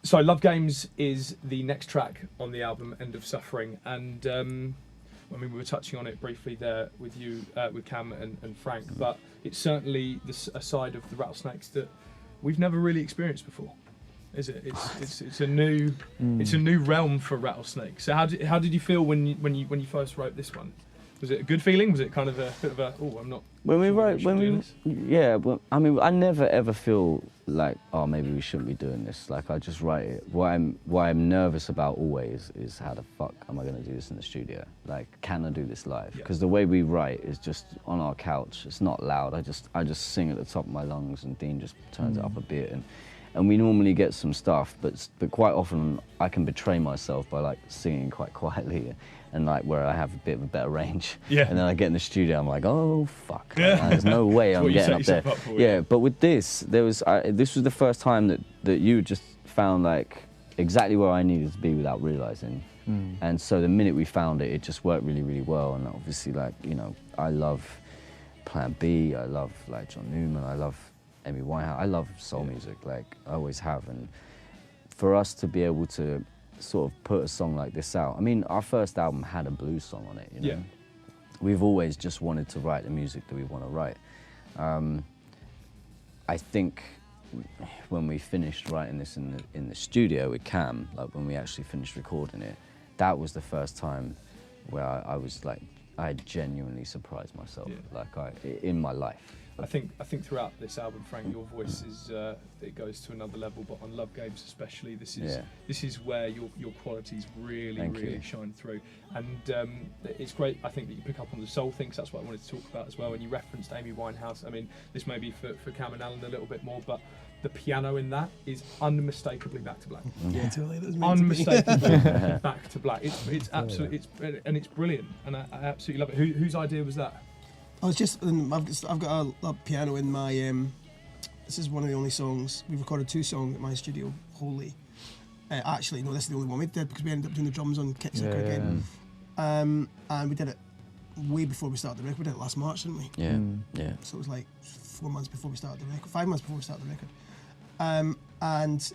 So Love Games is the next track on the album, End of Suffering, and I mean we were touching on it briefly there with you, with Cam and Frank, but it's certainly a side of the Rattlesnakes that we've never really experienced before, is it? It's a new realm for Rattlesnakes. So how did you feel when you first wrote this one? Was it a good feeling? Was it kind of a bit of a I'm not? Well, I mean, I never ever feel like, oh, maybe we shouldn't be doing this. Like, I just write it. What I'm nervous about always is how the fuck am I going to do this in the studio? Like, can I do this live? Because the way we write is just on our couch. It's not loud. I just sing at the top of my lungs, and Dean just turns it up a bit. And we normally get some stuff, but quite often I can betray myself by like singing quite quietly, and like where I have a bit of a better range. Yeah. And then I get in the studio, I'm like, oh fuck, there's no way I'm getting up there. Yeah. But with this, this was the first time that you just found like exactly where I needed to be without realizing. And so the minute we found it, it just worked really, really well. And obviously, like, you know, I love Plan B, I love like John Newman, I love Amy Winehouse. I love soul music, like I always have, and for us to be able to sort of put a song like this out, I mean, our first album had a blues song on it, you know? Yeah. We've always just wanted to write the music that we want to write. I think when we finished writing this in the studio with Cam, like when we actually finished recording it, that was the first time where I was like, I genuinely surprised myself, like in my life. I think throughout this album, Frank, your voice is it goes to another level. But on Love Games especially, this is where your qualities really shine through. And it's great, I think, that you pick up on the soul thing, 'cause that's what I wanted to talk about as well. And you referenced Amy Winehouse. I mean, this may be for Cam and Alan a little bit more, but the piano in that is unmistakably Back to Black. Yeah, unmistakably Back to Black. It's absolutely it's brilliant, and I absolutely love it. Whose idea was that? I was just, I've got a piano in my, this is one of the only songs, we've recorded 2 songs at my studio, wholly. Actually, no, this is the only one we did, because we ended up doing the drums on Kitsuka again. And we did it way before we started the record. We did it last March, didn't we? Yeah. So it was like 4 months before we started the record, 5 months before we started the record. And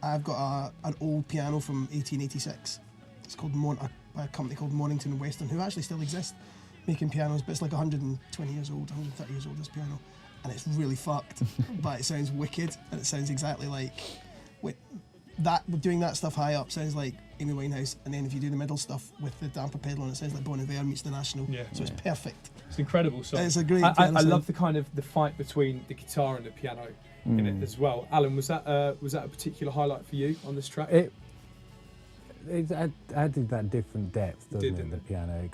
I've got an old piano from 1886. It's called by a company called Mornington and Western, who actually still exist, making pianos, but it's like 120 years old, 130 years old, this piano, and it's really fucked, but it sounds wicked, and it sounds exactly like, doing that stuff high up sounds like Amy Winehouse, and then if you do the middle stuff with the damper pedal, and it sounds like Bon Iver meets the National, so it's perfect. It's incredible song. It's a great I love the kind of the fight between the guitar and the piano in it as well. Alan, was that a particular highlight for you on this track? It added that different depth, doesn't it? The piano,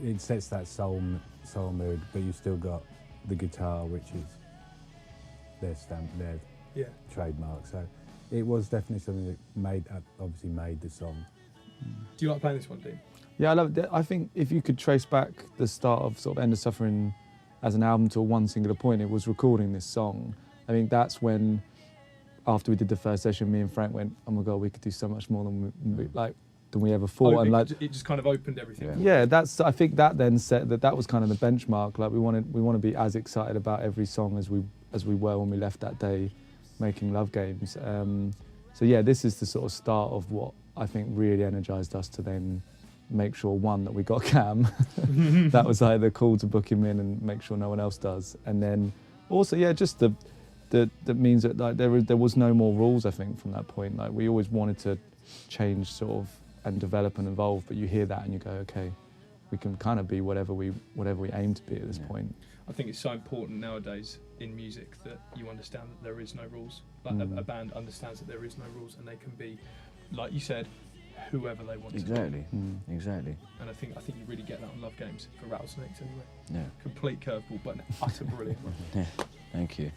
it sets that soul mood, but you still got the guitar, which is their stamp, their trademark. So it was definitely something that obviously made the song. Do you like playing this one, Dean? Yeah, I love it. I think if you could trace back the start of sort of End of Suffering as an album to one singular point, it was recording this song. I think that's when, after we did the first session, me and Frank went, oh my God, we could do so much more than we ever thought. And like, it just kind of opened everything. Yeah, I think that then set that was kind of the benchmark. Like we want to be as excited about every song as we were when we left that day making Love Games. So yeah, this is the sort of start of what I think really energized us to then make sure, one, that we got Cam. That was like the call to book him in and make sure no one else does. And then also, yeah, just that means that like there was no more rules, I think, from that point. Like we always wanted to change sort of and develop and evolve, but you hear that and you go, okay, we can kind of be whatever we aim to be at this point. I think it's so important nowadays in music that you understand that there is no rules. Like a band understands that there is no rules, and they can be, like you said, whoever they want to be. Exactly. And I think you really get that on Love Games for Rattlesnakes anyway. Yeah. Complete curveball, but an utter brilliant one. Yeah. Thank you.